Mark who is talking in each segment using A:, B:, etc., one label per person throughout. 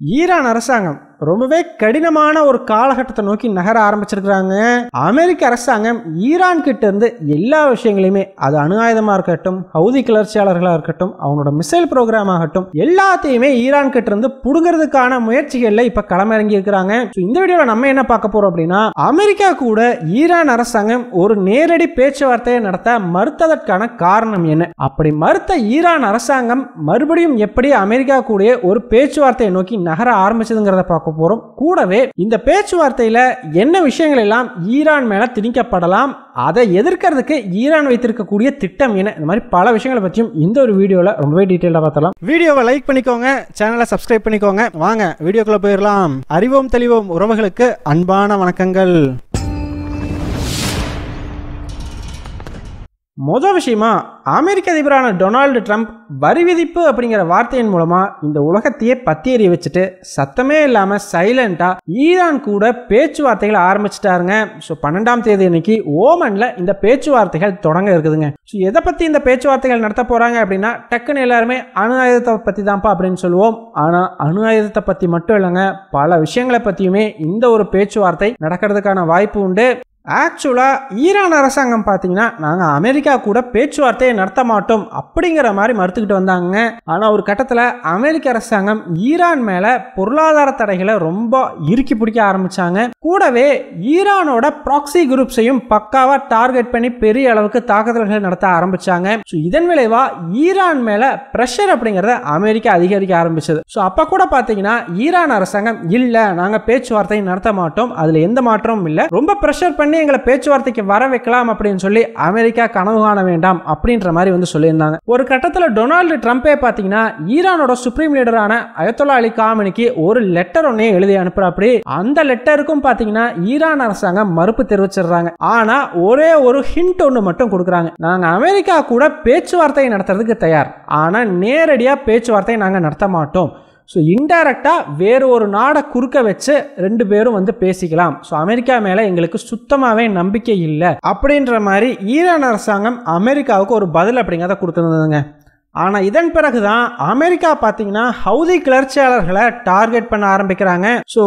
A: Iran அரசாங்கம் ரொம்பவே கடினமான ஒரு காலகட்டத்தை நோக்கி நகர ஆரம்பிச்சிருக்கிறாங்க. அமெரிக்க அரசாங்கம் ஈரான் கிட்ட இருந்து எல்லா விஷயங்களையுமே, அது அணு ஆயுதமா இருக்கட்டும், ஹவுதி கிளர்ச்சியாளர்களா இருக்கட்டும், அவங்களோட மிசைல் ப்ரோக்ராம் ஆகட்டும், எல்லாத்தையுமே ஈரான் கிட்ட இருந்து புடுங்கிறதுக்கான முயற்சிகள்ல இப்ப களமிறங்கி இருக்கிறாங்க. இந்த வீடியோல நம்ம என்ன பார்க்க போறோம் அப்படின்னா, அமெரிக்கா கூட ஈரான் அரசாங்கம் ஒரு நேரடி பேச்சுவார்த்தையை நடத்த மறுத்ததற்கான காரணம் என்ன, அப்படி மறுத்த ஈரான் அரசாங்கம் மறுபடியும் எப்படி அமெரிக்கா கூட ஒரு பேச்சுவார்த்தையை நோக்கி நகர ஆரம்பிச்சதுங்கிறத பார்க்க போறோம். கூடவே இந்த பேச்சுவார்த்தையில என்ன விஷயங்கள் எல்லாம் ஈரான் மேல திணிக்கப்படலாம், அதை எதிர்க்கிறதுக்கு ஈரான் வைத்திருக்கக்கூடிய திட்டம் என்ன, இந்த மாதிரி பல விஷயங்களை பற்றியும் இந்த ஒரு வீடியோல ரொம்பவே டீடைலா பார்த்தலாம். வீடியோவை லைக் பண்ணிக்கோங்க, சேனலை சப்ஸ்கிரைப் பண்ணிக்கோங்க. வாங்க வீடியோக்குள்ள போயிடலாம். அறிவோம் தெளிவோம் உறவுகளுக்கு அன்பான வணக்கங்கள். முதல் விஷயமா, அமெரிக்க அதிபரான டொனால்டு ட்ரம்ப் வரி விதிப்பு அப்படிங்கிற வார்த்தையின் மூலமா இந்த உலகத்தையே பத்தி எறிய வச்சுட்டு சத்தமே இல்லாம சைலண்டா ஈரான் கூட பேச்சுவார்த்தைகள் ஆரம்பிச்சிட்டாருங்க. 12ஆம் தேதி அன்னைக்கு ஓமன்ல இந்த பேச்சுவார்த்தைகள் தொடங்க இருக்குதுங்க. எதை பத்தி இந்த பேச்சுவார்த்தைகள் நடத்த போறாங்க அப்படின்னா, டக்குன்னு எல்லாருமே அணு ஆயுதத்தை பத்தி தான்ப்பா அப்படின்னு சொல்லுவோம். ஆனா அணு ஆயுதத்தை பத்தி மட்டும் இல்லைங்க, பல விஷயங்களை பத்தியுமே இந்த ஒரு பேச்சுவார்த்தை நடக்கிறதுக்கான வாய்ப்பு உண்டு. ஆக்சுவலா ஈரான் அரசாங்கம் பார்த்தீங்கன்னா, நாங்கள் அமெரிக்கா கூட பேச்சுவார்த்தையை நடத்த மாட்டோம் அப்படிங்கிற மாதிரி மறுத்துக்கிட்டு வந்தாங்க. ஆனால் ஒரு கட்டத்தில் அமெரிக்க அரசாங்கம் ஈரான் மேலே பொருளாதார தடைகளை ரொம்ப இறுக்கி பிடிக்க ஆரம்பிச்சாங்க. கூடவே ஈரானோட ப்ராக்சி குரூப்ஸையும் பக்காவா டார்கெட் பண்ணி பெரிய அளவுக்கு தாக்குதல்கள் நடத்த ஆரம்பிச்சாங்க. இதன் விளைவா ஈரான் மேல பிரஷர் அப்படிங்கறத அமெரிக்கா அதிகரிக்க ஆரம்பிச்சது. அப்ப கூட பாத்தீங்கன்னா ஈரான் அரசாங்கம் இல்ல, நாங்க பேச்சுவார்த்தை நடத்த மாட்டோம், அதுல எந்த மாற்றமும் இல்ல, ரொம்ப பிரஷர் பண்ணி எங்களை பேச்சுவார்த்தைக்கு வர வைக்கலாம் அப்படின்னு சொல்லி அமெரிக்கா கனவு காண வேண்டாம் அப்படின்ற மாதிரி சொல்லியிருந்தாங்க. ஒரு கட்டத்துல டொனால்டு ட்ரம்பே பாத்தீங்கன்னா ஈரானோட சுப்ரீம் லீடரான அயத்தொல்லா அலி காமெனிக்கு ஒரு லெட்டர் ஒன்னே எழுதி அனுப்புறாப்படி. அந்த லெட்டருக்கும் பாத்தீங்கன்னா ஈரான் அரசாங்கம் மறுப்பு தெரிவிச்சிடுறாங்க. ஆனா ஒரே ஒரு ஹிண்ட் ஒன்று மட்டும் கொடுக்குறாங்க, நாங்க அமெரிக்கா கூட பேச்சுவார்த்தை நடத்துறதுக்கு தயார், ஆனா நேரடியா பேச்சுவார்த்தை நாங்க நடத்த மாட்டோம். இன்டைரக்டா வேறு ஒரு நாடை குறுக்க வச்சு ரெண்டு பேரும் பேசிக்கலாம். அமெரிக்கா மேல எங்களுக்கு சுத்தமாவே நம்பிக்கை இல்லை அப்படின்ற மாதிரி ஈரான் அரசாங்கம் அமெரிக்காவுக்கு ஒரு பதில் அப்படிங்கிறத கொடுத்துருந்ததுங்க. ஆனால் இதன் பிறகுதான் அமெரிக்கா பார்த்தீங்கன்னா ஹவுதி கிளர்ச்சியாளர்களை டார்கெட் பண்ண ஆரம்பிக்கிறாங்க.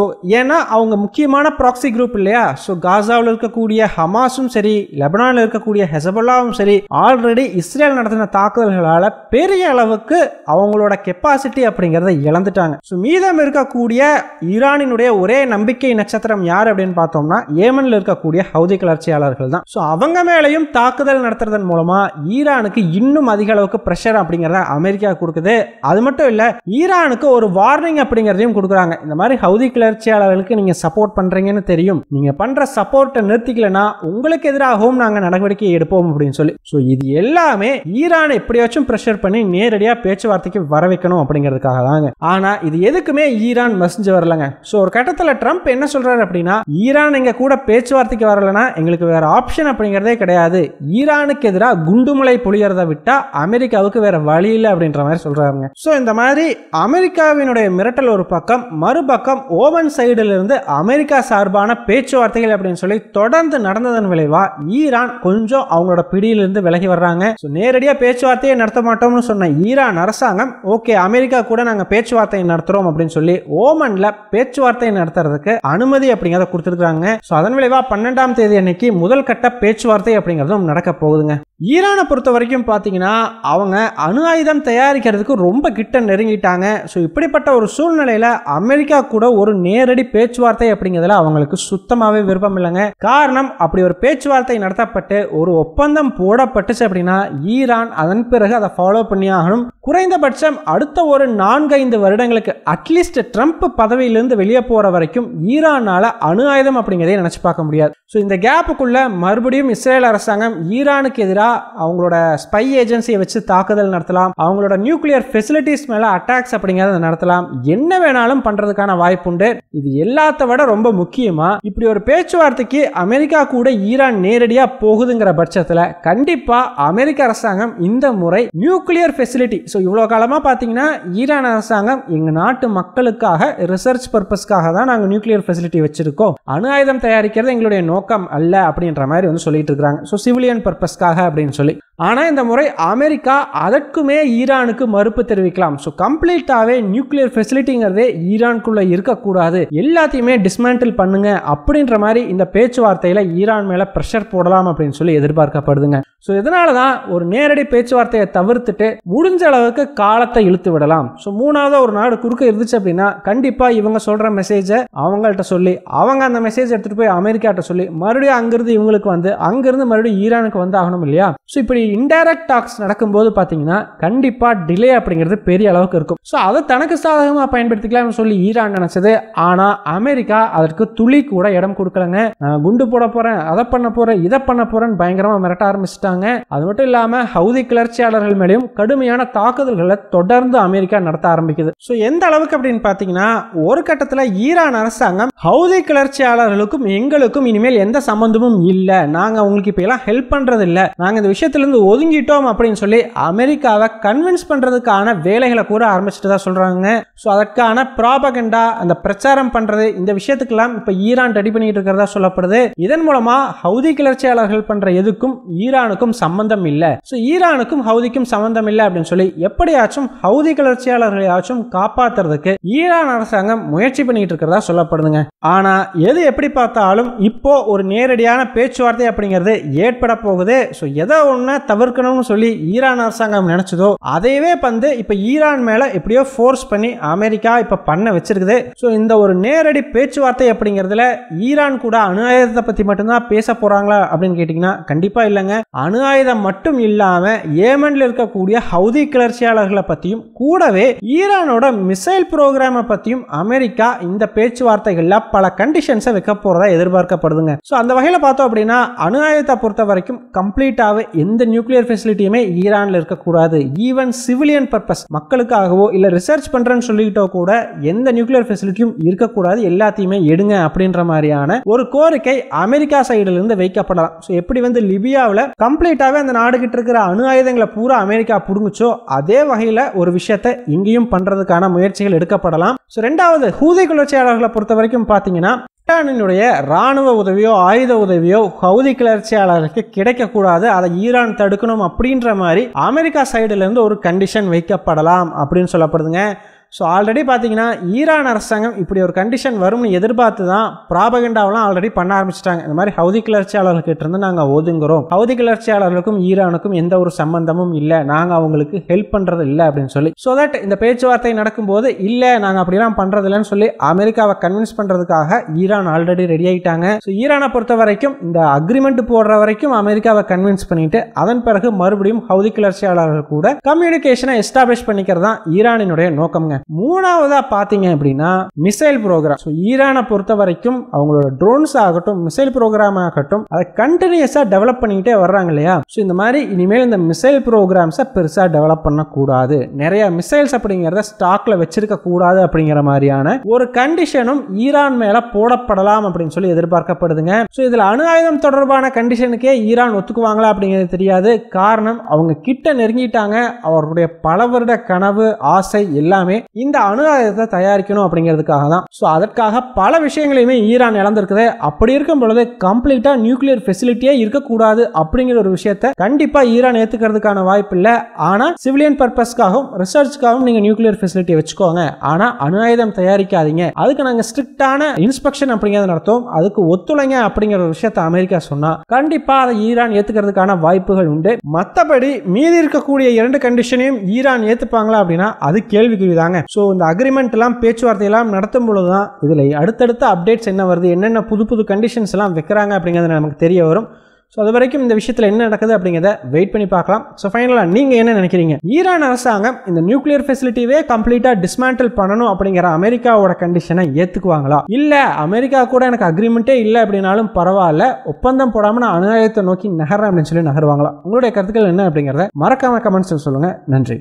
A: ஏன்னா அவங்க முக்கியமான ப்ராக்சி குரூப் இல்லையா. காசாவில் இருக்கக்கூடிய ஹமாஸும் சரி, லெபனானில் இருக்கக்கூடிய ஹெசபொல்லாவும் சரி, ஆல்ரெடி இஸ்ரேல் நடத்தின தாக்குதல்களால் பெரிய அளவுக்கு அவங்களோட கெப்பாசிட்டி அப்படிங்கிறத இழந்துட்டாங்க. மீதம் இருக்கக்கூடிய ஈரானினுடைய ஒரே நம்பிக்கை நட்சத்திரம் யார் அப்படின்னு பார்த்தோம்னா, ஏமனில் இருக்கக்கூடிய ஹவுதி கிளர்ச்சியாளர்கள் தான். அவங்க மேலையும் தாக்குதல் நடத்துறதன் மூலமா ஈரானுக்கு இன்னும் அதிக அளவுக்கு பிரஷர் அமெரிக்கா கொடுக்குது. அது மட்டும் இல்ல, ஈரானுக்கு ஒரு வார்னிங் அப்படிங்கறதையும் கொடுக்குறாங்க. இந்த மாதிரி ஹவுதி கிளர்ச்சியாளர்களுக்கு நீங்க சப்போர்ட் பண்றீங்கன்னு தெரியும், நீங்க பண்ற சப்போர்ட்டை நிறுத்திக்கலனா உங்களுக்கு எதிராகவும் நாங்க நடவடிக்கை எடுப்போம் அப்படின்னு சொல்லி. இது எல்லாமே ஈரானை எப்படியாச்சும் பிரஷர் பண்ணி நேரடியா பேச்சுவார்த்தைக்கு வர வைக்கணும் அப்படிங்கிறதுக்காக தாங்க. ஆனா இது எதுக்குமே ஈரான் மசிஞ்சு வரலங்க. ஒரு கட்டத்துல ட்ரம்ப் என்ன சொல்றாரு அப்படின்னா, ஈரான் எங்க கூட பேச்சுவார்த்தைக்கு வரலனா எங்களுக்கு வேற ஆப்ஷன் அப்படிங்கறதே கிடையாது, ஈரானுக்கு எதிராக குண்டுமலை பொழியறதை விட்டா அமெரிக்காவுக்கு வேற வழி இல்லை அப்படின்ற மாதிரி சொல்றாங்க. இந்த மாதிரி அமெரிக்காவினுடைய மிரட்டல் ஒரு பக்கம், மறுபக்கம் ஓமன் சைடுல இருந்து அமெரிக்கா சார்பான பேச்சுவார்த்தைகள் அப்படின்னு சொல்லி தொடர்ந்து நடந்ததன் விளைவா ஈரான் கொஞ்சம் அவங்களோட பிடியிலிருந்து விலகி வர்றாங்க. நேரடியா பேச்சுவார்த்தையை நடத்த மாட்டோம்னு சொன்ன ஈரான் அரசாங்கம் ஓகே அமெரிக்கா கூட நாங்க பேச்சுவார்த்தை நடத்துறோம் அப்படின்னு சொல்லி ஓமன்ல பேச்சுவார்த்தை நடத்துறதுக்கு அனுமதி அப்படிங்கறத கொடுத்திருக்காங்க. அதன் விளைவா 12ஆம் தேதி அன்னைக்கு முதல் கட்ட பேச்சுவார்த்தை அப்படிங்கறதும் நடக்க போகுதுங்க. ஈரானை பொறுத்த வரைக்கும் பாத்தீங்கன்னா, அவங்க அணு ஆயுதம் தயாரிக்கிறதுக்கு ரொம்ப கிட்ட நெருங்கிட்டாங்க. இப்படிப்பட்ட ஒரு சூழ்நிலையில அமெரிக்கா கூட ஒரு நேரடி பேச்சுவார்த்தை அப்படிங்கிறதுல அவங்களுக்கு சுத்தமாவே விருப்பம் இல்லைங்க. காரணம், அப்படி ஒரு பேச்சுவார்த்தை நடத்தப்பட்டு ஒரு ஒப்பந்தம் போடப்பட்டுச்சு அப்படின்னா ஈரான் அதன் பிறகு அதை ஃபாலோ பண்ணி ஆகணும். குறைந்தபட்சம் அடுத்த ஒரு 4-5 வருடங்களுக்கு, அட்லீஸ்ட் ட்ரம்ப் பதவியிலிருந்து வெளியே போற வரைக்கும் ஈரானால அணு ஆயுதம் அப்படிங்கிறதே நினைச்சு பார்க்க முடியாது. இந்த கேப்புக்குள்ள மறுபடியும் இஸ்ரேல் அரசாங்கம் ஈரானுக்கு எதிராக அவங்களோட ஸ்பை ஏஜென்சியை வச்சு தாக்குதல் நடத்தலாம், அவங்களோட நியூக்ளியர் ஃபெசிலிட்டிஸ் மேல அட்டாக்ஸ் அப்படிங்கறத நடத்தலாம், என்ன வேணாலும் பண்றதுக்கான வாய்ப்பு உண்டு. இது எல்லாத்த விட ரொம்ப முக்கியமா, இப்படி ஒரு பேச்சுவார்த்தைக்கு அமெரிக்கா கூட ஈரான் நேரடியா போகுதுங்கிற பட்சத்துல கண்டிப்பா அமெரிக்க அரசாங்கம் இந்த முறை நியூக்ளியர் ஃபெசிலிட்டி, இவ்வளவு காலமா பாத்தீங்கன்னா ஈரான் அரசாங்கம் எங்க நாட்டு மக்களுக்காக ரிசர்ச் பர்பஸ்க்காக தான் நாங்க நியூக்ளியர் ஃபெசிலிட்டி வச்சிருக்கோம், அணு ஆயுதம் தயாரிக்கிறது எங்களுடைய நோக்கம் அல்ல அப்படின்ற மாதிரி சொல்லிட்டு இருக்காங்க. சிவிலியன் பர்பஸ்க்காக அப்படின்னு சொல்லி. ஆனால் இந்த முறை அமெரிக்கா அதற்குமே ஈரானுக்கு மறுப்பு தெரிவிக்கலாம். ஸோ கம்ப்ளீட்டாகவே நியூக்ளியர் ஃபெசிலிட்டிங்கிறதே ஈரானுக்குள்ளே இருக்கக்கூடாது, எல்லாத்தையுமே டிஸ்மேண்டில் பண்ணுங்க அப்படின்ற மாதிரி இந்த பேச்சுவார்த்தையில் ஈரான் மேலே ப்ரெஷர் போடலாம் அப்படின்னு சொல்லி எதிர்பார்க்கப்படுதுங்க. ஸோ இதனால தான் ஒரு நேரடி பேச்சுவார்த்தையை தவிர்த்துட்டு முடிஞ்ச அளவுக்கு காலத்தை இழுத்து விடலாம். ஸோ மூணாவது ஒரு நாடு குறுக்க இருந்துச்சு அப்படின்னா கண்டிப்பாக இவங்க சொல்கிற மெசேஜை அவங்கள்ட்ட சொல்லி அவங்க அந்த மெசேஜ் எடுத்துகிட்டு போய் அமெரிக்காட்ட சொல்லி மறுபடியும் அங்கிருந்து இவங்களுக்கு வந்து அங்கிருந்து மறுபடியும் ஈரானுக்கு வந்து ஆகணும் இல்லையா. ஸோ இப்படி இன்டைரக்ட் டாக்ஸ் நடக்கும்போது பார்த்தீங்கன்னா கண்டிப்பாக டிலே அப்படிங்கிறது பெரிய அளவுக்கு இருக்கும். ஸோ அதை தனக்கு சாதகமாக பயன்படுத்திக்கலாம்னு சொல்லி ஈரான் நினைச்சது. ஆனால் அமெரிக்கா அதற்கு துளி கூட இடம் கொடுக்கலங்க. குண்டு போட போறேன், அதை பண்ண போறேன், இதை பண்ண போறேன்னு பயங்கரமாக மிரட்ட ஆரம்பிச்சிட்டாங்க. அது மட்டும் இல்லாம ஹவுதி கிளர்ச்சியாளர்கள் மேலேயும் கடுமையான தாக்குதல்களை தொடர்ந்து அமெரிக்கா நடத்த ஆரம்பிக்குது. ஸோ எந்த அளவுக்கு அப்படின்னு பார்த்தீங்கன்னா ஒரு கட்டத்தில் ஈரான் அரசாங்கம் ஹவுதி கிளர்ச்சியாளர்களுக்கும் எங்களுக்கும் இனிமேல் எந்த சம்பந்தமும் இல்லை, நாங்க உங்களுக்கு இப்ப எல்லாம் ஹெல்ப் பண்றது இல்லை, நாங்க இந்த விஷயத்திலிருந்து ஒதுங்கிட்டோம் அப்படின்னு சொல்லி அமெரிக்காவை கன்வின்ஸ் பண்றதுக்கான வேலைகளை கூட ஆரம்பிச்சுட்டு தான் சொல்றாங்க. ஸோ அதற்கான ப்ராபகண்டா அந்த பிரச்சாரம் பண்றது இந்த விஷயத்துக்கெல்லாம் இப்ப ஈரான் ரெடி பண்ணிட்டு இருக்கிறதா சொல்லப்படுது. இதன் மூலமா ஹவுதி கிளர்ச்சியாளர்கள் பண்ற எதுக்கும் ஈரானுக்கும் சம்பந்தம் இல்லை, ஸோ ஈரானுக்கும் ஹவுதிக்கும் சம்பந்தம் இல்லை அப்படின்னு சொல்லி எப்படியாச்சும் ஹவுதி கிளர்ச்சியாளர்களையாச்சும் காப்பாத்துறதுக்கு ஈரான் அரசாங்கம் முயற்சி பண்ணிட்டு இருக்கிறதா சொல்லப்படுதுங்க. ஆனா எது எப்படி பார்த்தாலும் இப்போ ஒரு நேரடியான பேச்சுவார்த்தை அப்படிங்கிறது ஏற்பட போகுது. ஸோ எதை ஒண்ணு தவிர்க்கணும்னு சொல்லி ஈரான் அரசாங்கம் நினைச்சதோ அதையவே வந்து இப்ப ஈரான் மேல எப்படியோ ஃபோர்ஸ் பண்ணி அமெரிக்கா இப்ப பண்ண வச்சிருக்குது. ஸோ இந்த ஒரு நேரடி பேச்சுவார்த்தை அப்படிங்கிறதுல ஈரான் கூட அணு ஆயுதத்தை பத்தி மட்டும்தான் பேச போறாங்களா அப்படின்னு கேட்டீங்கன்னா கண்டிப்பா இல்லைங்க. அணு ஆயுதம் மட்டும் இல்லாம ஏமன்ல இருக்கக்கூடிய ஹவுதி கிளர்ச்சியாளர்களை பத்தியும் கூடவே ஈரானோட மிசைல் புரோகிராமை பத்தியும் அமெரிக்கா இந்த பேச்சுவார்த்தைகள்ல பல கண்டிஷன்ஸை வைக்க போறதா எதிர்பார்க்கப்படுதுங்க. ஸோ அந்த வகையில் பார்த்தோம் அப்படின்னா அணு ஆயுதத்தை பொறுத்த வரைக்கும் கம்ப்ளீட்டாவே எந்த நியூக்ளியர் ஃபெசிலிட்டியுமே ஈரான்ல இருக்கக்கூடாது. ஈவன் சிவிலியன் பர்பஸ் மக்களுக்காகவோ இல்ல ரிசர்ச் பண்றேன்னு சொல்லிக்கிட்டோ கூட எந்த நியூக்ளியர் ஃபெசிலிட்டியும் இருக்கக்கூடாது, எல்லாத்தையுமே எடுங்க அப்படின்ற மாதிரியான ஒரு கோரிக்கை அமெரிக்கா சைடுல இருந்து வைக்கப்படலாம். ஸோ எப்படி வந்து லிபியாவில் கம்ப்ளீட்டாவே அந்த நாடு கிட்ட இருக்கிற அணு ஆயுதங்களை பூரா அமெரிக்கா புடுங்குச்சோ அதே வகையில் ஒரு விஷயத்தை இங்கேயும் பண்றதுக்கான முயற்சிகள் எடுக்கப்படலாம். ஸோ ரெண்டாவது ஹூதி கிளர்ச்சியாளர்களை பொறுத்த வரைக்கும் பார்த்தீங்கன்னா ஈரானினுடைய ராணுவ உதவியோ ஆயுத உதவியோ ஹவுதி கிளர்ச்சியாளர்களுக்கு கிடைக்கக்கூடாது, அதை ஈரான் தடுக்கணும் அப்படின்ற மாதிரி அமெரிக்கா சைடுல இருந்து ஒரு கண்டிஷன் வைக்கப்படலாம் அப்படின்னு சொல்லப்படுதுங்க. ஸோ ஆல்ரெடி பார்த்தீங்கன்னா ஈரான் அரசாங்கம் இப்படி ஒரு கண்டிஷன் வரும்னு எதிர்பார்த்து தான் ப்ராபகண்டாவெல்லாம் ஆல்ரெடி பண்ண ஆரம்பிச்சிட்டாங்க. இந்த மாதிரி ஹவுதி கிளர்ச்சியாளர்கிட்ட இருந்து நாங்கள் ஒதுங்குறோம், ஹவுதி கிளர்ச்சியாளர்களுக்கும் ஈரானுக்கும் எந்த ஒரு சம்பந்தமும் இல்லை, நாங்கள் அவங்களுக்கு ஹெல்ப் பண்ணுறது இல்லை அப்படின்னு சொல்லி. ஸோ தட் இந்த பேச்சுவார்த்தை நடக்கும்போது இல்லை நாங்கள் அப்படிலாம் பண்ணுறது இல்லைன்னு சொல்லி அமெரிக்காவை கன்வின்ஸ் பண்ணுறதுக்காக ஈரான் ஆல்ரெடி ரெடி ஆகிட்டாங்க. ஸோ ஈரானை பொறுத்த வரைக்கும் இந்த அக்ரிமெண்ட் போடுற வரைக்கும் அமெரிக்காவை கன்வின்ஸ் பண்ணிட்டு அதன் பிறகு மறுபடியும் ஹவுதி கிளர்ச்சியாளர்கள் கூட கம்யூனிகேஷனை எஸ்டாப்ளிஷ் பண்ணிக்கிறது தான் ஈரானினுடைய நோக்கம்ங்க. மூணாவதா பாத்தீங்க அப்படின்னா மிசைல் ப்ரோக்ராம். ஈரானை பொறுத்த வரைக்கும் அவங்களோட ட்ரோன்ஸ் ஆகட்டும் மிசைல் ப்ரோக்ராம் ஆகட்டும் அதை கண்டினியூஸா டெவலப் பண்ணிக்கிட்டே வர்றாங்க இல்லையா. இந்த மாதிரி இனிமேல் இந்த மிசைல் ப்ரோக்ராம்ஸை பெருசா டெவலப் பண்ணக்கூடாது, நிறைய மிசைல்ஸ் அப்படிங்கிறத ஸ்டாக்ல வச்சிருக்க கூடாது அப்படிங்கிற மாதிரியான ஒரு கண்டிஷனும் ஈரான் மேல போடப்படலாம் அப்படின்னு சொல்லி எதிர்பார்க்கப்படுதுங்க. இதுல அணு ஆயுதம் தொடர்பான கண்டிஷனுக்கே ஈரான் ஒத்துக்குவாங்களா அப்படிங்கிறது தெரியாது. காரணம் அவங்க கிட்ட நெருங்கிட்டாங்க, அவர்களுடைய பல வருட கனவு ஆசை எல்லாமே இந்த அணு ஆயுதத்தை தயாரிக்கணும் அப்படிங்கிறதுக்காக தான். அதற்காக பல விஷயங்களையுமே ஈரான் இழந்திருக்குது. அப்படி இருக்கும் பொழுது கம்ப்ளீட்டா நியூக்ளியர் ஃபெசிலிட்டியே இருக்கக்கூடாது அப்படிங்கிற ஒரு விஷயத்தை கண்டிப்பா ஈரான் ஏத்துக்கிறதுக்கான வாய்ப்பு இல்லை. ஆனா சிவிலியன் பர்பஸ்க்காகவும் ரிசர்ச்சுக்காகவும் நீங்க நியூக்ளியர் ஃபெசிலிட்டியை வச்சுக்கோங்க, ஆனா அணு ஆயுதம் தயாரிக்காதீங்க, அதுக்கு நாங்க ஸ்ட்ரிக்டான இன்ஸ்பெக்ஷன் அப்படிங்கிறத நடத்தும், அதுக்கு ஒத்துழைங்க அப்படிங்கிற ஒரு விஷயத்தை அமெரிக்கா சொன்னா கண்டிப்பா அதை ஈரான் ஏத்துக்கிறதுக்கான வாய்ப்புகள் உண்டு. மற்றபடி மீதி இருக்கக்கூடிய இரண்டு கண்டிஷனையும் ஈரான் ஏத்துப்பாங்களா அப்படின்னா அது கேள்விக்குறிதாங்க. இந்த அக்ரிமெண்ட் எல்லாம் பேச்சுவார்த்தை எல்லாம் நடத்தும் பொழுதுதான் இதுல அடுத்தடுத்த அப்டேட்ஸ் என்ன வருது, என்னென்ன புது புது கண்டிஷன்ஸ் எல்லாம் வைக்கிறாங்க அப்படிங்கிறது நமக்கு தெரிய வரும். அது வரைக்கும் இந்த விஷயத்தில் என்ன நடக்குது அப்படிங்கிறத வெயிட் பண்ணி பார்க்கலாம். ஃபைனலாக நீங்கள் என்ன நினைக்கிறீங்க? ஈரான் அரசாங்கம் இந்த நியூக்ளியர் ஃபெசிலிட்டியே கம்ப்ளீட்டாக டிஸ்மேண்டில் பண்ணணும் அப்படிங்கிற அமெரிக்காவோட கண்டிஷனை ஏற்றுக்குவாங்களா, இல்லை அமெரிக்கா கூட எனக்கு அக்ரிமெண்ட்டே இல்லை அப்படின்னாலும் பரவாயில்ல ஒப்பந்தம் போடாமல் நான் அணு ஆயுதத்தை நோக்கி நகர்றேன் அப்படின்னு சொல்லி நகருவாங்களா? உங்களுடைய கருத்துக்கள் என்ன அப்படிங்கிறத மறக்காம கமெண்ட்ஸ் சொல்லுங்கள். நன்றி.